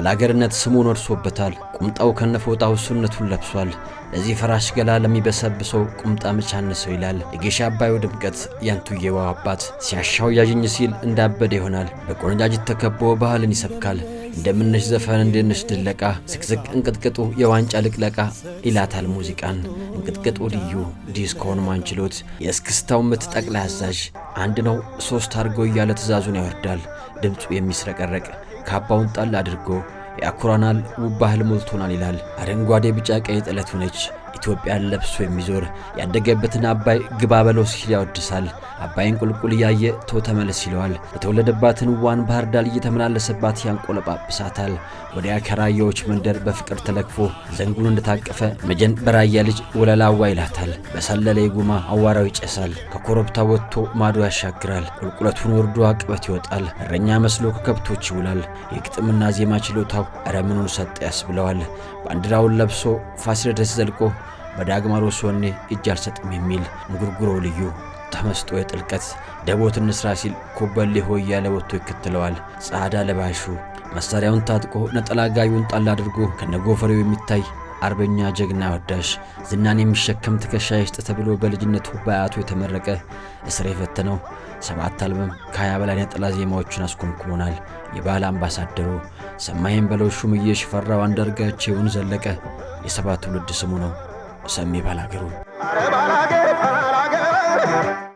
ባላገርነት ስሙን ወርሶበታል ቁምጣው ከነፎጣው ሱነቱን ለብሷል ለዚህ ፈራሽ ገላ ለሚበሰብሰው ቁምጣ መቻነሰው ይላል የጌሻ አባዩ ድምቀት ያንቱየው አባት ሲያሻው ያጅኝ ሲል እንዳበደ ይሆናል በቆንጃጅት ተከቦ ባህልን ይሰብካል እንደምነሽ ዘፈን እንደነሽ ድለቃ ስቅስቅ እንቅጥቅጡ የዋንጫ ልቅለቃ ይላታል ሙዚቃን እንቅጥቅጡ ልዩ ዲስኮን ማንችሎት የእስክስታው ምት ጠቅላይ አዛዥ አንድ ነው ሶስት አርጎ እያለ ትእዛዙን ያወርዳል ድምፁ የሚስረቀረቅ ካባውን ጣል አድርጎ ያኩራናል ውባህል ሞልቶናል ይላል አረንጓዴ ቢጫ ቀይ ጥለቱ ነች ኢትዮጵያን ለብሶ የሚዞር ያደገበትን አባይ ግባ በለው ሲል ያወድሳል አባይን ቁልቁል ያየ ተመለስ ይለዋል የተወለደባትን ዋን ባህር ዳር እየተመላለሰባት ያንቆለጳጵሳታል ወዲያ ከራያዎች መንደር በፍቅር ተለክፎ ዘንጉን እንደታቀፈ መጀን በራያ ልጅ ወለላዋ ይላታል በሰለለ ጉማ አዋራው ይጨሳል ከኮረብታ ወጥቶ ማዶ ያሻግራል ቁልቁለቱን ወርዶ አቅበት ይወጣል እረኛ መስሎ ከከብቶች ይውላል የግጥምና ዜማ ችሎታው አረምኑን ሰጠ ያስብለዋል ባንዲራውን ለብሶ ፋሲለደስ ዘልቆ በዳግማሮስ ወኔ እጅ አልሰጥም የሚል እንጉርጉሮ ልዩ ተመስጦ የጥልቀት ደቦት እንስራ ሲል ኮበሌ ሆይ ያለ ወጥቶ ይከተለዋል ጻዳ ለባሹ መሳሪያውን ታጥቆ ነጠላ ጋዩን ጣል አድርጎ ከነጎፈሬው የሚታይ አርበኛ ጀግና ወዳሽ ዝናን የሚሸከም ትከሻ ይስጥ ተብሎ በልጅነቱ በአያቱ የተመረቀ እስር የፈተነው 7 አልበም ከ20 በላይ ነጠላ ዜማዎችን አስኮምኩሞናል የባህል አምባሳደሩ ሰማይን በለው ሹምዬ ሽፈራው አንዳርጋቸውን ዘለቀ የሰባት ትውልድ ስሙ ነው ሰሚ ባላገሩ